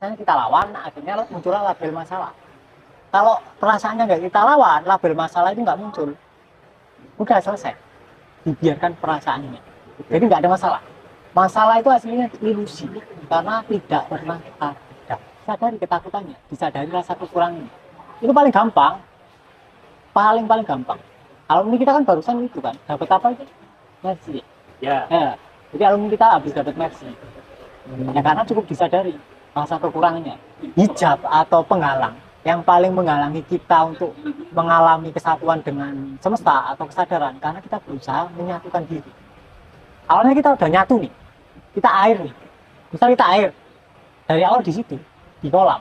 perasaannya kita lawan, akhirnya muncullah label masalah. Kalau perasaannya nggak kita lawan, label masalah itu nggak muncul. Udah selesai, dibiarkan perasaannya. Jadi nggak ada masalah. Masalah itu aslinya ilusi, karena tidak pernah ada. Sadari ketakutannya, disadari rasa kekurangannya. Itu paling gampang, paling gampang. Alumni kita kan barusan itu kan, dapat apa itu? Mercy. Ya. Jadi alumni kita habis dapat mercy. Ya karena cukup disadari rasa kekurangannya. Hijab atau penghalang yang paling menghalangi kita untuk mengalami kesatuan dengan semesta atau kesadaran, karena kita berusaha menyatukan diri. Awalnya kita udah nyatu nih, kita air nih, misal kita air, dari awal di situ, di kolam.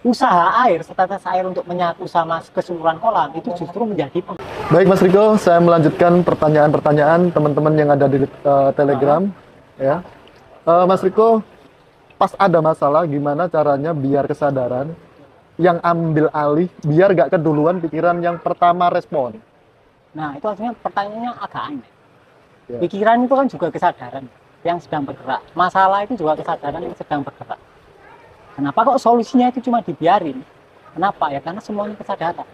Usaha air, setetes air untuk menyatu sama keseluruhan kolam, itu justru menjadi. Baik Mas Riko, saya melanjutkan pertanyaan-pertanyaan teman-teman yang ada di Telegram. Ya, Mas Riko, pas ada masalah, gimana caranya biar kesadaran yang ambil alih, biar gak keduluan pikiran yang pertama respon? Nah, itu artinya pertanyaannya agak aneh. Ya. Pikiran itu kan juga kesadaran yang sedang bergerak. Masalah itu juga kesadaran yang sedang bergerak. Kenapa kok solusinya itu cuma dibiarin? Kenapa? Ya karena semuanya kesadaran.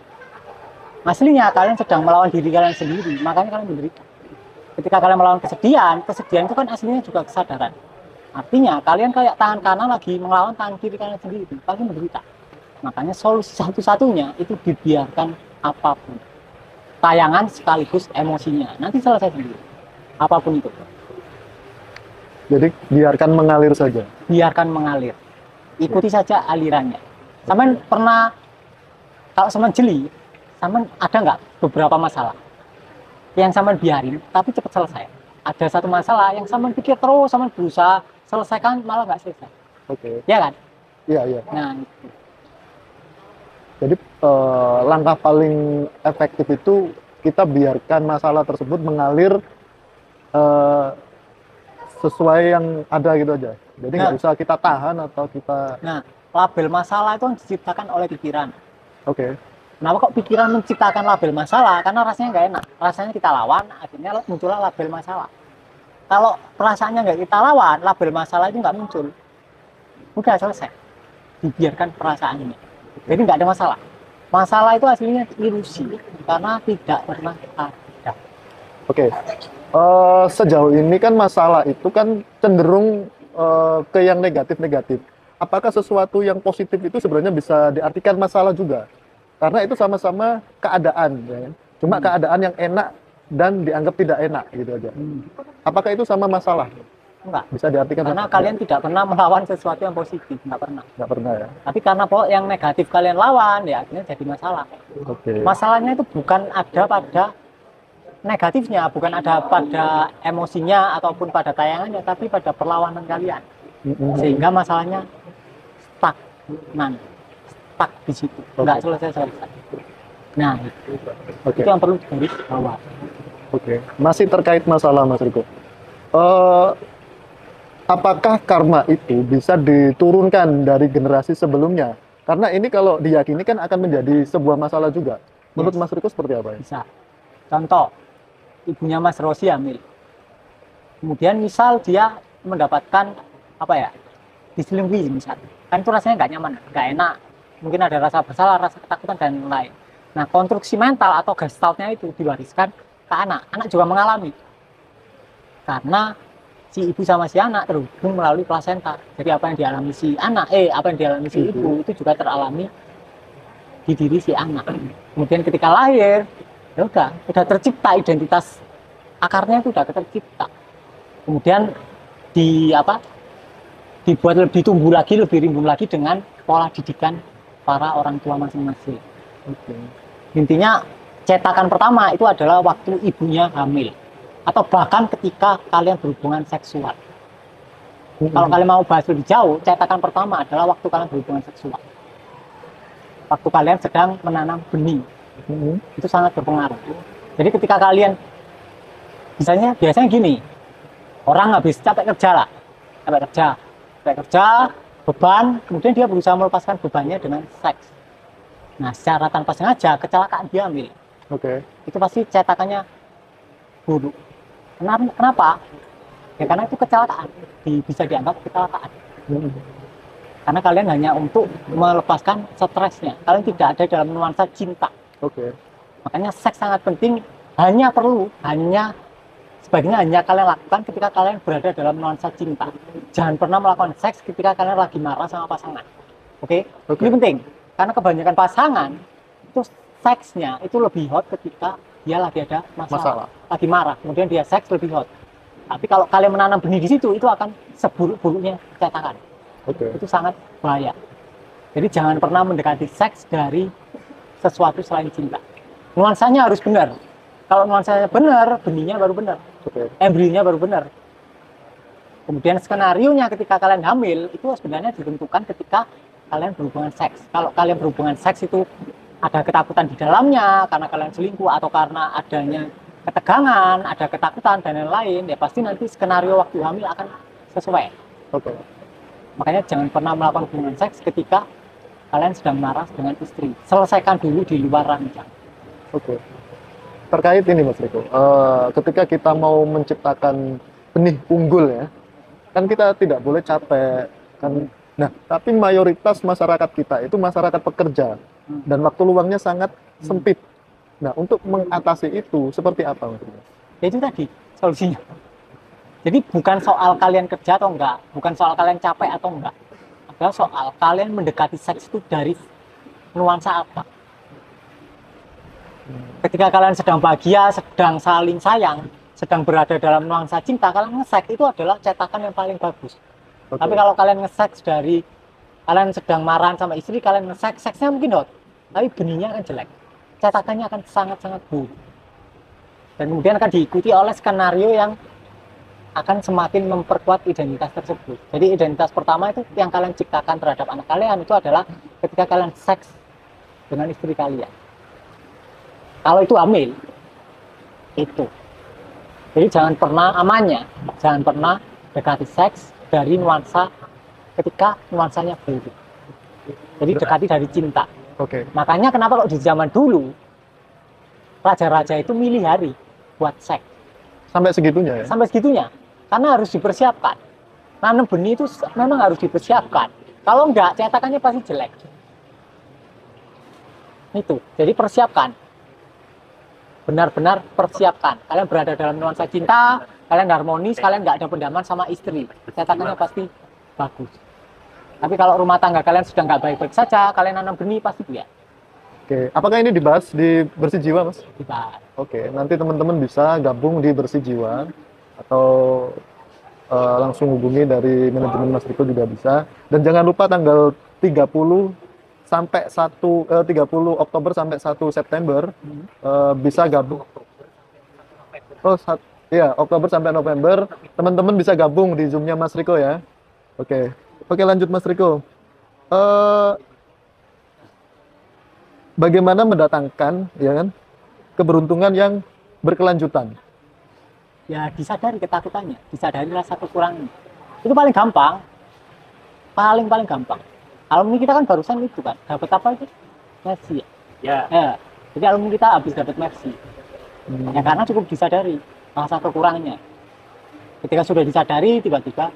Aslinya kalian sedang melawan diri kalian sendiri, makanya kalian menderita. Ketika kalian melawan kesedihan, kesedihan itu kan aslinya juga kesadaran. Artinya kalian kayak tangan kanan lagi melawan tangan kiri kalian sendiri, pasti menderita. Makanya solusi satu-satunya itu dibiarkan apapun. Tayangan sekaligus emosinya, nanti selesai sendiri. Apapun itu. Jadi biarkan mengalir saja. Biarkan mengalir. Ikuti saja alirannya. Saman pernah, kalau saman jeli, saman ada nggak beberapa masalah yang saman biarin, tapi cepat selesai. Ada satu masalah yang saman pikir terus, saman berusaha selesaikan, malah nggak selesai. Oke. Ya kan? Iya, iya. Nah, Jadi langkah paling efektif itu kita biarkan masalah tersebut mengalir sesuai yang ada gitu aja. Jadi nggak usah kita tahan atau kita. Nah, label masalah itu diciptakan oleh pikiran. Oke. Kenapa kok pikiran menciptakan label masalah? Karena rasanya nggak enak. Rasanya kita lawan, akhirnya muncullah label masalah. Kalau perasaannya nggak kita lawan, label masalah itu nggak muncul. Udah selesai. Dibiarkan perasaannya. Jadi nggak ada masalah. Masalah itu aslinya ilusi, karena tidak pernah ada. Oke. Sejauh ini kan masalah itu kan cenderung ke yang negatif-negatif. Apakah sesuatu yang positif itu sebenarnya bisa diartikan masalah juga? Karena itu sama-sama keadaan, ya kan? Cuma keadaan yang enak dan dianggap tidak enak gitu aja. Apakah itu sama masalah? Enggak. Bisa diartikan Karena masalah? kalian tidak pernah melawan sesuatu yang positif, nggak pernah. Nggak pernah ya? Tapi karena yang negatif kalian lawan, ya akhirnya jadi masalah. Oke. Masalahnya itu bukan ada pada negatifnya, bukan ada pada emosinya ataupun pada tayangannya, tapi pada perlawanan kalian. Sehingga masalahnya stuck di situ, nggak selesai. Nah, Oke. itu yang perlu digaris bawah. Oke. Masih terkait masalah Mas Riko. Apakah karma itu bisa diturunkan dari generasi sebelumnya? Karena ini kalau diyakini kan akan menjadi sebuah masalah juga. Menurut Mas Riko seperti apa ya? Bisa. Contoh, ibunya Mas Rosi hamil. Kemudian misal dia mendapatkan diselingkuhi misal. Kan itu rasanya nggak nyaman, nggak enak. Mungkin ada rasa bersalah, rasa ketakutan dan lain. Nah, konstruksi mental atau gestaltnya itu diwariskan ke anak. Anak juga mengalami. Karena si ibu sama si anak terhubung melalui plasenta. Jadi apa yang dialami si anak, apa yang dialami si ibu itu juga teralami di diri si anak. Kemudian ketika lahir, ya udah tercipta identitas akarnya itu udah tercipta. Kemudian dibuat lebih tumbuh lagi, lebih rimbun lagi dengan pola didikan para orang tua masing-masing. Intinya cetakan pertama itu adalah waktu ibunya hamil, atau bahkan ketika kalian berhubungan seksual. Kalau kalian mau bahas lebih jauh, cetakan pertama adalah waktu kalian berhubungan seksual. Waktu kalian sedang menanam benih, itu sangat berpengaruh. Jadi ketika kalian, biasanya gini, orang habis capek kerja, beban, kemudian dia berusaha melepaskan bebannya dengan seks. Nah, secara tanpa sengaja kecelakaan dia hamil. Itu pasti cetakannya buruk. Kenapa? Ya karena itu kecelakaan, bisa dianggap kecelakaan. Karena kalian hanya untuk melepaskan stresnya. Kalian tidak ada dalam nuansa cinta. Oke. Makanya seks sangat penting, sebaiknya hanya kalian lakukan ketika kalian berada dalam nuansa cinta. Jangan pernah melakukan seks ketika kalian lagi marah sama pasangan. Oke? Ini penting. Karena kebanyakan pasangan itu seksnya itu lebih hot ketika dia lagi ada masalah. Lagi marah, kemudian dia seks lebih hot. Tapi kalau kalian menanam benih di situ, itu akan seburuk-buruknya cetakan. Itu sangat bahaya. Jadi jangan pernah mendekati seks dari sesuatu selain cinta. Nuansanya harus benar. Kalau nuansanya benar, benihnya baru benar. Embrionya baru benar. Kemudian skenarionya ketika kalian hamil, itu sebenarnya ditentukan ketika kalian berhubungan seks. Kalau kalian berhubungan seks itu ada ketakutan di dalamnya, karena kalian selingkuh, atau karena adanya ketegangan, ada ketakutan, dan lain-lain, ya pasti nanti skenario waktu hamil akan sesuai. Makanya jangan pernah melakukan hubungan seks ketika kalian sedang marah dengan istri. Selesaikan dulu di luar ranjang. Terkait ini Mas Riko, ketika kita mau menciptakan benih unggul ya, kan kita tidak boleh capek kan. Nah, tapi mayoritas masyarakat kita itu masyarakat pekerja dan waktu luangnya sangat sempit. Nah, untuk mengatasi itu seperti apa Mas Riko? Ya itu tadi solusinya. Jadi bukan soal kalian kerja atau enggak, bukan soal kalian capek atau enggak. Adalah soal kalian mendekati seks itu dari nuansa apa. Ketika kalian sedang bahagia, sedang saling sayang, sedang berada dalam nuansa cinta, kalian nge-seks itu adalah cetakan yang paling bagus. Tapi kalau kalian nge-seks dari kalian sedang marah sama istri, kalian nge-seks, seksnya mungkin hot, tapi benihnya akan jelek. Cetakannya akan sangat-sangat buruk. Dan kemudian akan diikuti oleh skenario yang akan semakin memperkuat identitas tersebut. Jadi identitas pertama itu yang kalian ciptakan terhadap anak kalian itu adalah ketika kalian seks dengan istri kalian. Kalau itu hamil, itu. Jadi jangan pernah jangan pernah dekati seks dari nuansa ketika nuansanya buruk. Jadi dekati dari cinta. Makanya kenapa kalau di zaman dulu raja-raja itu milih hari buat seks. Sampai segitunya ya? Sampai segitunya. Karena harus dipersiapkan. Nanam benih itu memang harus dipersiapkan. Kalau enggak, cetakannya pasti jelek. Itu. Jadi persiapkan. Benar-benar persiapkan. Kalian berada dalam nuansa cinta, kalian harmonis, kalian nggak ada pendaman sama istri. Cetakannya pasti bagus. Tapi kalau rumah tangga kalian sudah nggak baik-baik saja, kalian nanam benih pasti dia. Apakah ini dibahas di Bersih Jiwa, Mas? Dibahas. Nanti teman-teman bisa gabung di Bersih Jiwa atau langsung hubungi dari manajemen Mas Riko juga bisa. Dan jangan lupa tanggal 30 Oktober sampai 1 September bisa gabung. Oktober sampai November teman-teman bisa gabung di Zoom-nya Mas Riko ya. Oke, lanjut Mas Riko. Bagaimana mendatangkan ya kan keberuntungan yang berkelanjutan? Ya disadari ketakutannya, disadari rasa kekurangannya. Itu paling gampang, paling gampang. Alumni kita kan barusan itu kan, dapat apa itu? Mercy ya. Jadi alumni kita habis dapat Mercy. Ya karena cukup disadari rasa kekurangannya. Ketika sudah disadari, tiba-tiba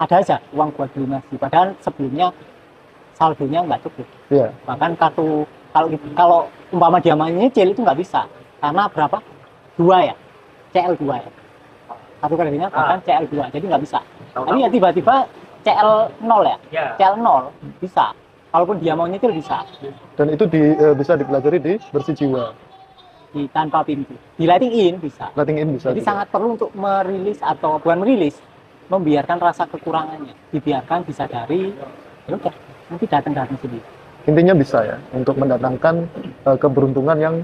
ada aja uang buat beli Mercy. Padahal sebelumnya saldonya nggak cukup. Bahkan kartu kalau umpama dia main nyicil itu nggak bisa. Karena berapa? 2 ya. CL2 ya. Kartu kreditnya bahkan CL2, jadi nggak bisa. Tapi ya tiba-tiba CL0 ya. CL0 bisa. Kalaupun dia mau nyicil bisa. Dan itu bisa dipelajari di Bersih Jiwa. Tanpa pintu. Di letting in bisa. Jadi juga. Sangat perlu untuk merilis atau bukan merilis, membiarkan rasa kekurangannya. Dibiarkan disadari, ya udah, nanti datang sendiri. Intinya bisa ya, untuk mendatangkan keberuntungan yang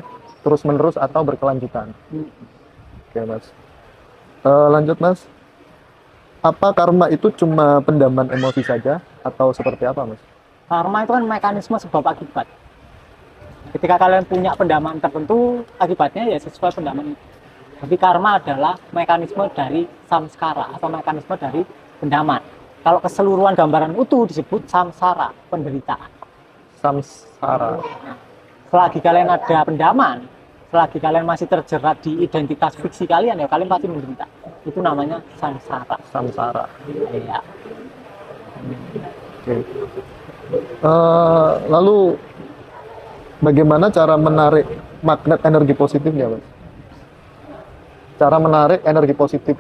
terus-menerus atau berkelanjutan. Oke Mas. Lanjut Mas. Apa karma itu cuma pendaman emosi saja atau seperti apa Mas? Karma itu kan mekanisme sebab akibat. Ketika kalian punya pendaman tertentu, akibatnya ya sesuai pendaman itu. Jadi karma adalah mekanisme dari samskara atau mekanisme dari pendaman. Kalau keseluruhan gambaran utuh disebut samsara, penderitaan. Samsara. Selagi kalian ada pendaman, selagi kalian masih terjerat di identitas fiksi kalian, ya kalian pasti menderita. Itu namanya samsara. Samsara. Iya. Oke. Lalu bagaimana cara menarik magnet energi positifnya, Mas? Cara menarik energi positif.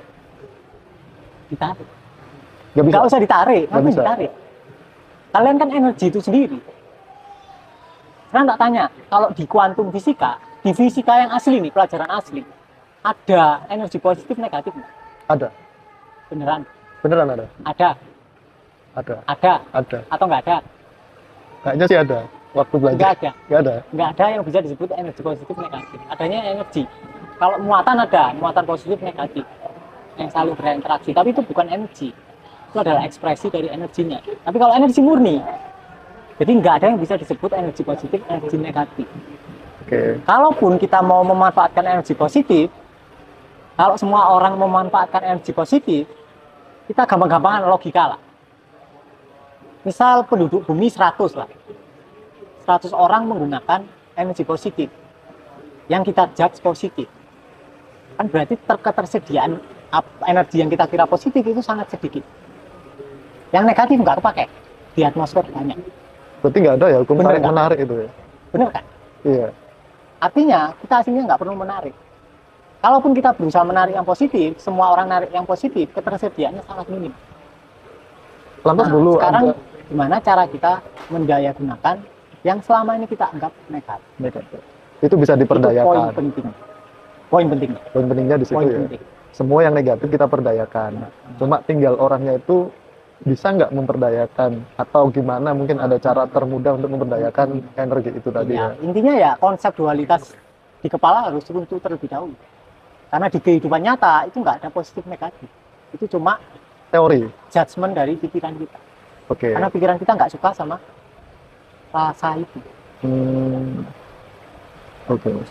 Ditarik. Nggak bisa? Nggak usah ditarik, Nggak ngapain bisa. ditarik? Kalian kan energi itu sendiri. Sekarang tak tanya, kalau di kuantum fisika, di fisika yang asli nih, pelajaran asli, ada energi positif negatif nggak? Ada. Beneran? Beneran ada? Ada, Ada. ada, Ada. atau nggak ada? Kayaknya sih ada. Waktu belajar. Nggak ada. Nggak ada. Nggak ada yang bisa disebut energi positif negatif. Adanya energi. Kalau muatan ada, muatan positif negatif yang selalu berinteraksi, tapi itu bukan energi. Itu adalah ekspresi dari energinya. Tapi kalau energi murni, jadi nggak ada yang bisa disebut energi positif, energi negatif. Oke. Kalaupun kita mau memanfaatkan energi positif, kalau semua orang memanfaatkan energi positif, kita gampang-gampangan logika lah. Misal penduduk bumi 100 lah. 100 orang menggunakan energi positif. Yang kita judge positif. Kan berarti ketersediaan energi yang kita kira positif itu sangat sedikit. Yang negatif nggak kepakai. Di atmosfer banyak. Berarti nggak ada ya hukum Bener tarik nggak? menarik itu ya? Bener kan? Iya. Artinya kita aslinya nggak perlu menarik. Kalaupun kita berusaha menarik yang positif, semua orang narik yang positif, ketersediaannya sangat minim. Lantas Nah, dulu sekarang ada gimana cara kita mendaya gunakan yang selama ini kita anggap negatif? itu bisa Itu poin diperdayakan. penting. Poin penting. Poin pentingnya di situ Poin ya. penting. Semua yang negatif kita perdayakan. Cuma tinggal orangnya itu bisa nggak memperdayakan atau gimana, mungkin ada cara termudah untuk memperdayakan energi itu tadi Ya, ya. intinya ya konsep dualitas di kepala harus runtuh terlebih dahulu. Karena di kehidupan nyata itu nggak ada positif negatif. Itu cuma Teori. judgement dari pikiran kita. Oke. Karena pikiran kita nggak suka sama rasa itu. Hmm. Oke, Mas.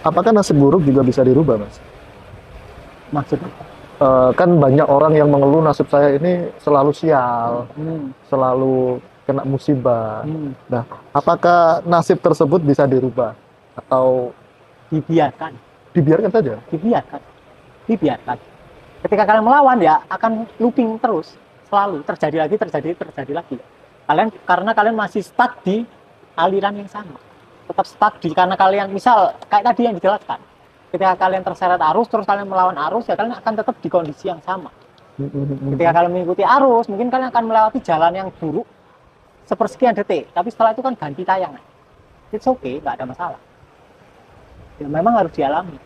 Apakah nasib buruk juga bisa dirubah, Mas? Maksudnya. Kan banyak orang yang mengeluh nasib saya ini selalu sial, selalu kena musibah. Nah, apakah nasib tersebut bisa dirubah atau Dibiarkan. dibiarkan saja? Dibiarkan. Ketika kalian melawan ya akan looping terus, selalu terjadi lagi. Karena kalian masih stuck di aliran yang sama, tetap stuck karena kalian misal kayak tadi yang dijelaskan, ketika kalian terseret arus terus kalian melawan arus ya kalian akan tetap di kondisi yang sama. Ketika kalian mengikuti arus mungkin kalian akan melewati jalan yang buruk sepersekian detik, tapi setelah itu kan ganti tayangan. It's okay, nggak ada masalah. Ya, memang harus dialami.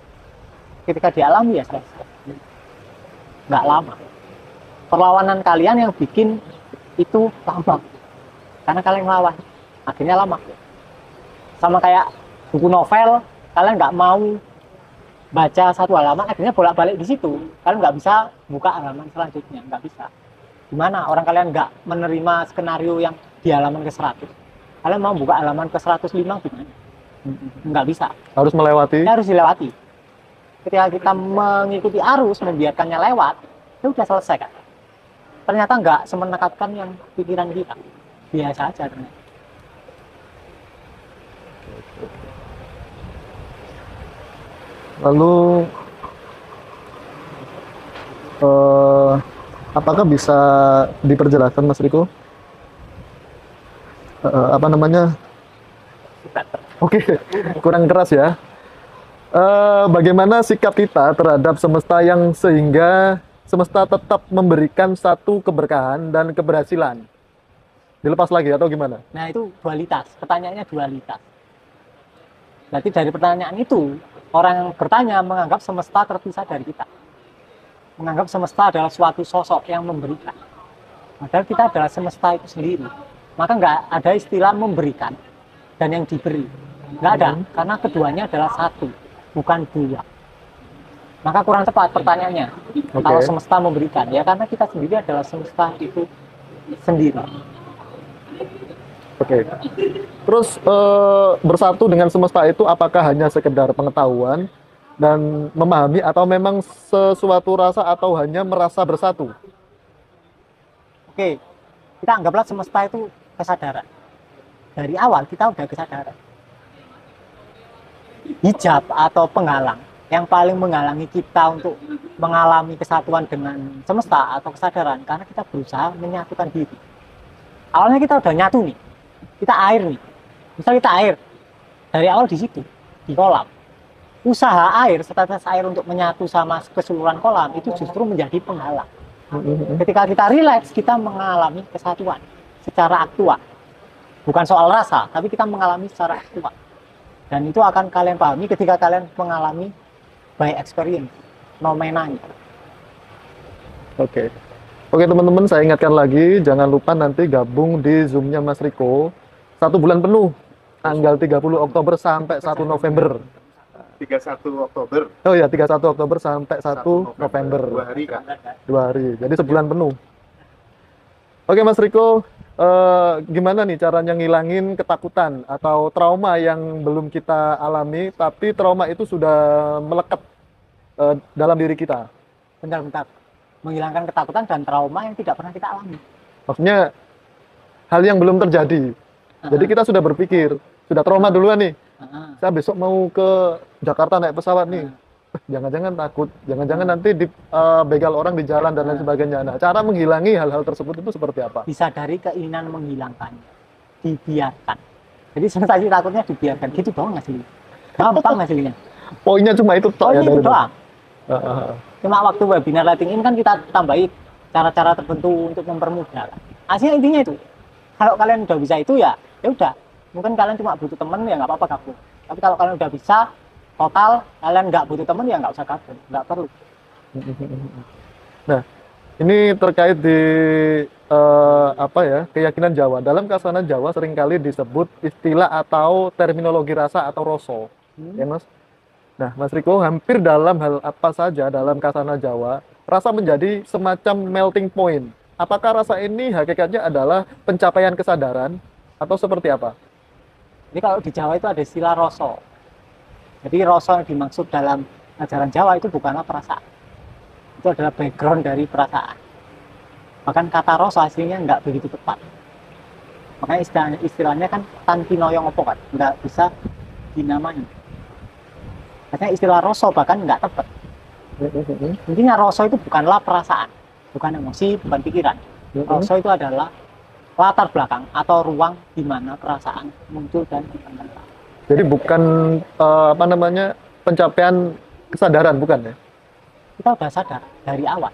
Ketika dialami ya selesai. Nggak lama. Perlawanan kalian yang bikin itu lama. Karena kalian ngelawan. Akhirnya lama. Sama kayak buku novel, kalian nggak mau baca satu halaman, akhirnya bolak-balik di situ. Kalian nggak bisa buka halaman selanjutnya. Nggak bisa. Gimana? Orang kalian nggak menerima skenario yang di halaman ke-100. Kalian mau buka halaman ke-105 gimana? Nggak bisa. Harus melewati. Harus dilewati. Ketika kita mengikuti arus, membiarkannya lewat, ya udah selesai kan. Ternyata nggak semenakutkan yang pikiran kita. Biasa aja ternyata. Lalu apakah bisa diperjelaskan, Mas Riko? Apa namanya? Oke, kurang keras ya. Bagaimana sikap kita terhadap semesta yang sehingga semesta tetap memberikan satu keberkahan dan keberhasilan? Dilepas lagi atau gimana? Nah itu dualitas, pertanyaannya dualitas. Berarti dari pertanyaan itu, orang yang bertanya menganggap semesta terpisah dari kita. Menganggap semesta adalah suatu sosok yang memberikan. Padahal kita adalah semesta itu sendiri. Maka nggak ada istilah memberikan dan yang diberi. Nggak ada, karena keduanya adalah satu, bukan dua. Maka kurang tepat pertanyaannya. Kalau semesta memberikan, ya karena kita sendiri adalah semesta itu sendiri. Oke. Terus bersatu dengan semesta itu apakah hanya sekedar pengetahuan dan memahami atau memang sesuatu rasa atau hanya merasa bersatu? Oke, kita anggaplah semesta itu kesadaran. Dari awal kita udah kesadaran. Hijab atau penghalang yang paling menghalangi kita untuk mengalami kesatuan dengan semesta atau kesadaran karena kita berusaha menyatukan diri. Awalnya kita udah nyatu nih, kita air nih, misal kita air dari awal di situ di kolam, usaha air, setetes air untuk menyatu sama keseluruhan kolam itu justru menjadi penghalang. Ketika kita rileks, kita mengalami kesatuan secara aktual, bukan soal rasa, tapi kita mengalami secara aktual. Dan itu akan kalian pahami ketika kalian mengalami by experience, nomenanya. Oke. Oke teman-teman, saya ingatkan lagi, jangan lupa nanti gabung di Zoom-nya Mas Riko. 1 bulan penuh, tanggal 30 Oktober sampai 1 November. 31 Oktober. Oh ya, 31 Oktober sampai 1 November. 2 hari kan? 2 hari, jadi sebulan penuh. Oke Mas Riko, gimana nih caranya ngilangin ketakutan atau trauma yang belum kita alami, tapi trauma itu sudah melekat dalam diri kita? Bentar-bentar, menghilangkan ketakutan dan trauma yang tidak pernah kita alami. Maksudnya hal yang belum terjadi. Jadi kita sudah berpikir, sudah trauma duluan nih. Saya besok mau ke Jakarta naik pesawat nih. Jangan-jangan takut, jangan-jangan nanti dibegal orang di jalan dan lain sebagainya. Nah, cara menghilangi hal-hal tersebut itu seperti apa? Bisa dari keinginan menghilangkannya, dibiarkan. Jadi sensasi takutnya dibiarkan, gitu doang hasilnya. Gampang hasilnya. Poinnya cuma itu toh ya Itu dari doang. Cuma waktu webinar lighting ini kan kita tambahi cara-cara tertentu untuk mempermudah. Hasilnya intinya itu. Kalau kalian udah bisa itu ya udah. Mungkin kalian cuma butuh temen ya nggak apa-apa gabung. Tapi kalau kalian udah bisa total, kalian nggak butuh temen ya nggak usah gabung, nggak perlu. Nah, ini terkait di apa ya, keyakinan Jawa. Dalam kasanan Jawa seringkali disebut istilah atau terminologi rasa atau roso, ya Mas. Nah, Mas Riko, hampir dalam hal apa saja dalam kasanan Jawa, rasa menjadi semacam melting point. Apakah rasa ini hakikatnya adalah pencapaian kesadaran atau seperti apa? Jadi kalau di Jawa itu ada istilah roso. Jadi roso yang dimaksud dalam ajaran Jawa itu bukanlah perasaan. Itu adalah background dari perasaan. Bahkan kata roso aslinya nggak begitu tepat. Makanya istilahnya kan tanpi noyong opo kan, nggak bisa dinamai. Makanya istilah roso bahkan nggak tepat. Intinya roso itu bukanlah perasaan, bukan emosi, bukan pikiran. Roso itu adalah latar belakang atau ruang di mana perasaan muncul dan dikembangkan. Jadi bukan apa namanya, pencapaian kesadaran, bukan ya? Kita udah sadar dari awal.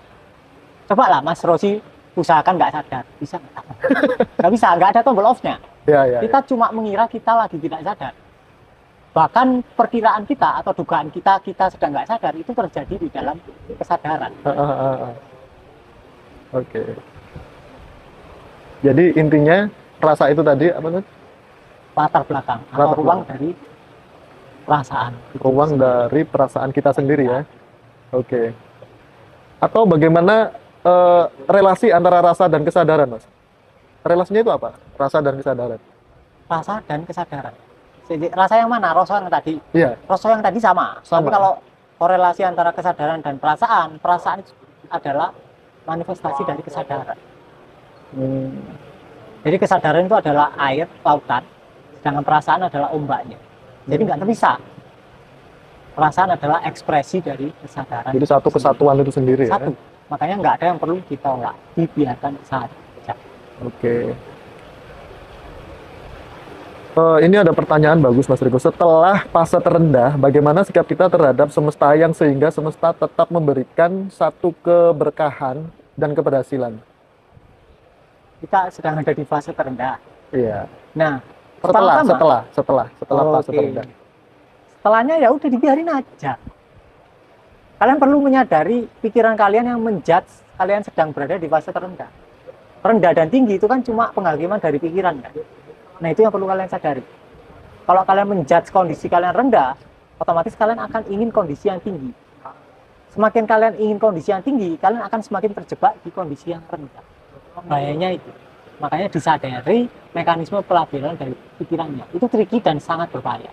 Coba lah Mas Rosi usahakan nggak sadar, bisa nggak? Nggak bisa, nggak ada tombol off-nya. Ya. Kita cuma mengira kita lagi tidak sadar. Bahkan perkiraan kita atau dugaan kita sedang nggak sadar itu terjadi di dalam kesadaran. Oke. Jadi intinya rasa itu tadi apa tuh? Latar belakang atau ruang dari perasaan. Ruang dari perasaan kita sendiri ya. Oke. Atau bagaimana relasi antara rasa dan kesadaran, Mas? Relasinya itu apa? Rasa dan kesadaran. Rasa dan kesadaran. Rasa yang mana? Rasa yang tadi. Iya. Rasa yang tadi sama. Tapi kalau korelasi antara kesadaran dan perasaan itu adalah manifestasi dari kesadaran. Jadi kesadaran itu adalah air, lautan, sedangkan perasaan adalah ombaknya. Jadi nggak terpisah. Perasaan adalah ekspresi dari kesadaran. Jadi satu kesatuan itu sendiri satu. Ya? Makanya nggak ada yang perlu ditolak, dibiarkan saja. Oke. Ini ada pertanyaan bagus Mas Riko. Setelah fase terendah, bagaimana sikap kita terhadap semesta yang sehingga semesta tetap memberikan satu keberkahan dan keberhasilan? Kita sedang ada di fase terendah. Iya. Nah, setelah fase terendah. Setelahnya ya udah dibiarin aja. Kalian perlu menyadari pikiran kalian yang menjudge kalian sedang berada di fase terendah. Rendah dan tinggi itu kan cuma penghakiman dari pikiran kan. Nah, itu yang perlu kalian sadari. Kalau kalian menjudge kondisi kalian rendah, otomatis kalian akan ingin kondisi yang tinggi. Semakin kalian ingin kondisi yang tinggi, kalian akan semakin terjebak di kondisi yang rendah. Bahayanya itu. Makanya disadari mekanisme pelabelan dari pikirannya. Itu tricky dan sangat berbahaya.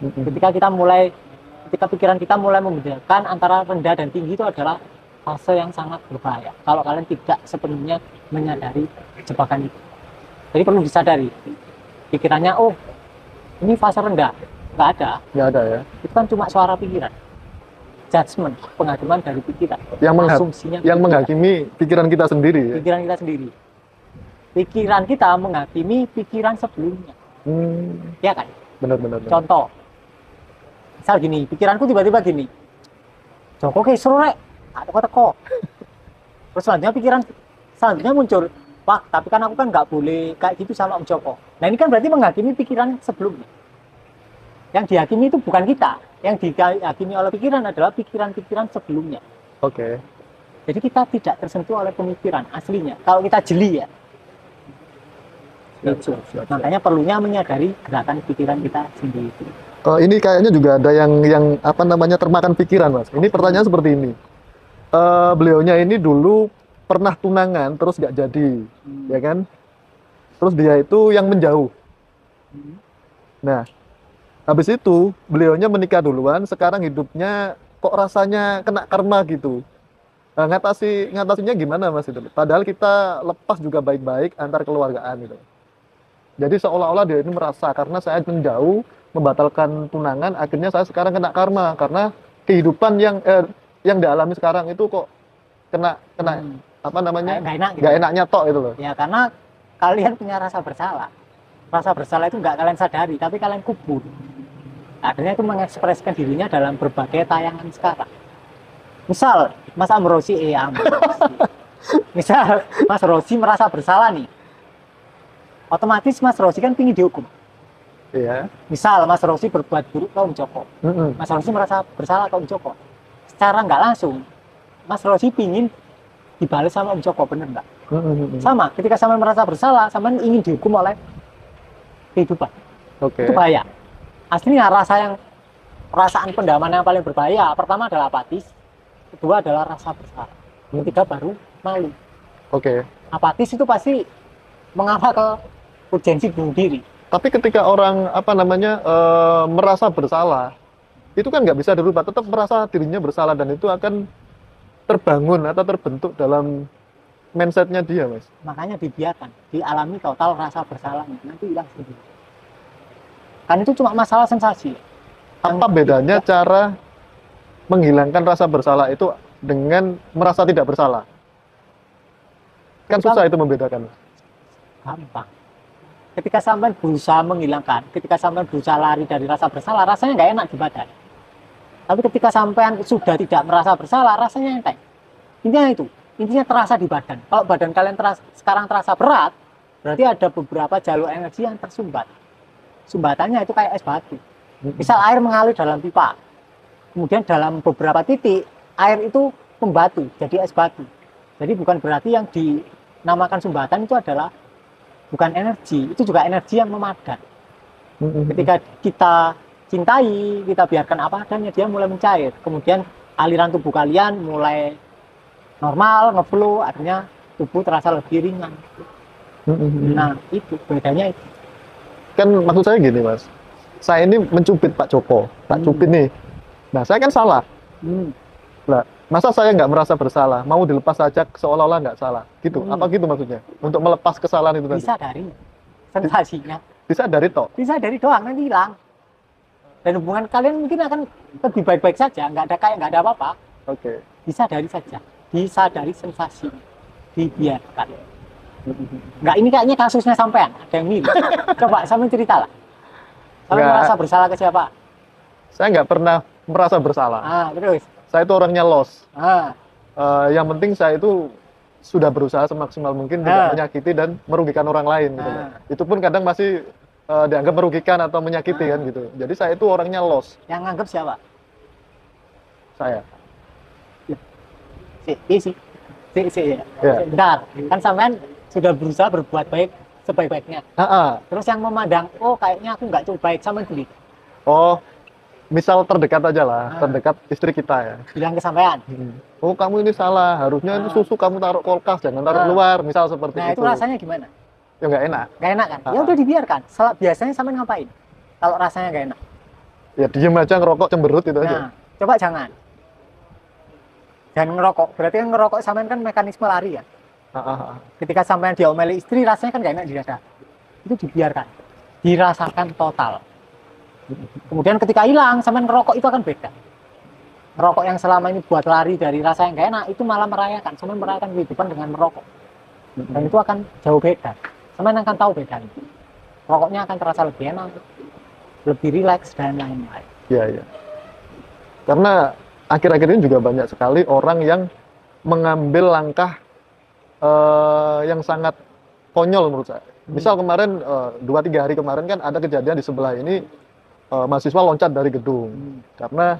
Ketika pikiran kita mulai membedakan antara rendah dan tinggi, itu adalah fase yang sangat berbahaya. Kalau kalian tidak sepenuhnya menyadari jebakan itu. Jadi perlu disadari. Pikirannya, oh ini fase rendah. Nggak ada ya. Itu kan cuma suara pikiran. judgement, penghakiman dari pikiran. Asumsinya yang pikiran. menghakimi pikiran kita sendiri ya. Pikiran kita sendiri. Pikiran kita menghakimi pikiran sebelumnya. Ya kan? Benar. Contoh. Misal gini, pikiranku tiba-tiba gini. Joko ke suruh rek, teko. Terus selanjutnya muncul, wah tapi kan aku kan nggak boleh kayak gitu sama Om Joko. Nah ini kan berarti menghakimi pikiran sebelumnya. Yang dihakimi itu bukan kita, yang dihakimi oleh pikiran adalah pikiran-pikiran sebelumnya. Oke. Jadi kita tidak tersentuh oleh pemikiran aslinya. Kalau kita jeli ya. Itu. Makanya perlunya menyadari gerakan pikiran kita sendiri. Ini kayaknya juga ada yang apa namanya termakan pikiran, Mas. Ini pertanyaan seperti ini. Beliaunya ini dulu pernah tunangan terus nggak jadi, ya kan? Terus dia itu yang menjauh. Nah, habis itu beliaunya menikah duluan, sekarang hidupnya kok rasanya kena karma gitu. Nah, ngatasinnya gimana, Mas itu? Padahal kita lepas juga baik-baik antar keluargaan gitu. Jadi seolah-olah dia ini merasa karena saya menjauh, membatalkan tunangan, akhirnya saya sekarang kena karma karena kehidupan yang dialami sekarang itu kok kena apa namanya? Nggak enak gitu. Nggak enaknya tok itu loh. Ya karena kalian punya rasa bersalah. Rasa bersalah itu nggak kalian sadari, tapi kalian kubur. Akhirnya itu mengekspresikan dirinya dalam berbagai tayangan sekarang. Misal, Mas Amrosi. Misal, Mas Rosi merasa bersalah nih. Otomatis Mas Rosi kan ingin dihukum. Iya. Misal Mas Rosi berbuat buruk ke Om Joko. Mas Rosi merasa bersalah ke Om Joko. Secara nggak langsung, Mas Rosi pingin dibalas sama Om Joko, bener nggak? Sama, ketika sampean merasa bersalah, sampean ingin dihukum oleh kehidupan. Oke. Itu bahaya. Aslinya perasaan pendaman yang paling berbahaya, pertama adalah apatis, kedua adalah rasa bersalah, ketiga baru malu. Oke. Apatis itu pasti mengarah ke urgensi bunuh diri. Tapi ketika orang apa namanya merasa bersalah, itu kan nggak bisa dirubah, tetap merasa dirinya bersalah dan itu akan terbangun atau terbentuk dalam mindsetnya dia, Mas. Makanya dibiarkan, dialami total rasa bersalahnya, nanti hilang sendiri. Kan itu cuma masalah sensasi. Apa bedanya cara menghilangkan rasa bersalah itu dengan merasa tidak bersalah? Kan susah itu membedakan. Gampang. Ketika sampean berusaha menghilangkan, ketika sampean berusaha lari dari rasa bersalah, rasanya nggak enak di badan. Tapi ketika sampean sudah tidak merasa bersalah, rasanya enteng. Intinya terasa di badan. Kalau badan kalian sekarang terasa berat, berarti ada beberapa jalur energi yang tersumbat. Sumbatannya itu kayak es batu. Misal air mengalir dalam pipa, kemudian dalam beberapa titik air itu membatu, jadi es batu. Jadi bukan berarti yang dinamakan sumbatan itu adalah bukan energi, itu juga energi yang memadat. Ketika kita cintai, kita biarkan apa adanya, dia mulai mencair. Kemudian aliran tubuh kalian mulai normal, ngeflow, artinya tubuh terasa lebih ringan. Nah, itu bedanya itu. Kan maksud saya gini, Mas. Saya ini mencubit Pak Joko, tak cubit nih. Nah, saya kan salah. Nah, masa saya nggak merasa bersalah, mau dilepas saja seolah-olah nggak salah, gitu? Apa gitu maksudnya? Untuk melepas kesalahan itu tadi? Bisa dari sensasinya. Bisa dari toh? Bisa dari doang, nanti hilang. Dan hubungan kalian mungkin akan lebih baik-baik saja, nggak ada apa-apa. Oke. Disadari saja, disadari sensasi, dibiarkan. Nggak, ini kayaknya kasusnya sampean, ada yang mirip. Coba sampean cerita lah. Sampean merasa bersalah ke siapa? Saya nggak pernah merasa bersalah. Terus? Saya itu orangnya lost. Yang penting saya itu sudah berusaha semaksimal mungkin tidak menyakiti dan merugikan orang lain. Gitu. Itu pun kadang masih dianggap merugikan atau menyakiti kan gitu. Jadi saya itu orangnya lost. Yang nganggap siapa? Saya. Ya. Bentar, kan sampean sudah berusaha berbuat baik sebaik-baiknya. Terus yang memandang, oh kayaknya aku nggak cukup baik, sama gini. Oh, misal terdekat aja lah, terdekat istri kita ya. Bilang ke sampean. Oh kamu ini salah, harusnya itu susu kamu taruh kulkas, jangan taruh luar, misal seperti itu. Nah itu rasanya gimana? Ya nggak enak. Nggak enak kan? Ya udah dibiarkan. Biasanya sampean ngapain? Kalau rasanya nggak enak? Ya diem aja ngerokok cemberut itu aja. Coba jangan. Jangan ngerokok. Berarti kan ngerokok sampean kan mekanisme lari ya. Ketika sampean diomeli istri, rasanya kan nggak enak di dada. Itu dibiarkan, dirasakan total. Kemudian ketika hilang, sampean ngerokok itu akan beda. merokok yang selama ini buat lari dari rasa yang gak enak, itu malah merayakan kehidupan dengan merokok. Dan itu akan jauh beda. Semuanya akan tahu bedanya. Rokoknya akan terasa lebih enak, lebih rileks, dan lain-lain. Iya, iya. Karena akhir-akhir ini juga banyak sekali orang yang mengambil langkah yang sangat konyol menurut saya. Misal kemarin 2-3 hari kemarin kan ada kejadian di sebelah ini, mahasiswa loncat dari gedung karena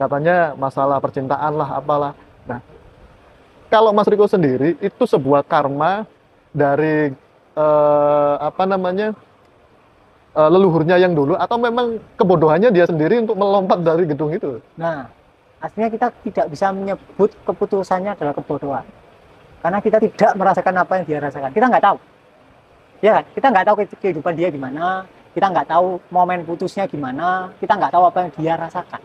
katanya masalah percintaan lah apalah. Nah, kalau Mas Riko sendiri itu sebuah karma dari leluhurnya yang dulu, atau memang kebodohannya dia sendiri untuk melompat dari gedung itu? Nah, aslinya kita tidak bisa menyebut keputusannya adalah kebodohan. Karena kita tidak merasakan apa yang dia rasakan. Kita nggak tahu. Ya kan? Kita nggak tahu kehidupan dia gimana, kita nggak tahu momen putusnya gimana, kita nggak tahu apa yang dia rasakan.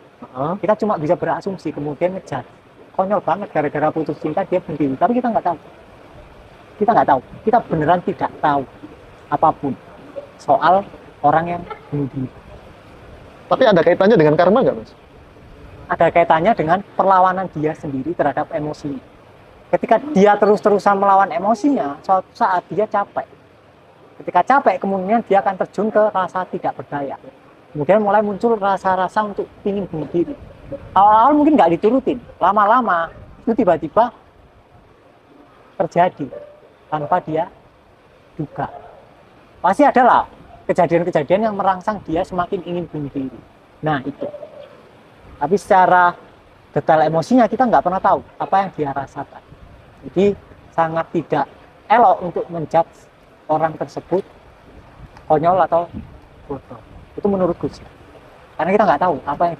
Kita cuma bisa berasumsi, kemudian ngejar. Konyol banget, gara-gara putus cinta dia berhenti. Tapi kita nggak tahu. Kita nggak tahu. Kita beneran tidak tahu apapun soal orang yang bunuh diri. Tapi ada kaitannya dengan karma nggak, Mas? Ada kaitannya dengan perlawanan dia sendiri terhadap emosinya. Ketika dia terus-terusan melawan emosinya, suatu saat dia capek. Ketika capek, kemudian dia akan terjun ke rasa tidak berdaya. Kemudian mulai muncul rasa-rasa untuk ingin bunuh diri. Awal-awal mungkin nggak diturutin, lama-lama itu tiba-tiba terjadi tanpa dia duga. Pasti adalah kejadian-kejadian yang merangsang dia semakin ingin bunuh diri. Nah itu. Tapi secara detail emosinya kita nggak pernah tahu apa yang dia rasakan. Jadi sangat tidak elok untuk menjudge orang tersebut konyol atau bodoh. Itu menurutku sih. Karena kita nggak tahu apa yang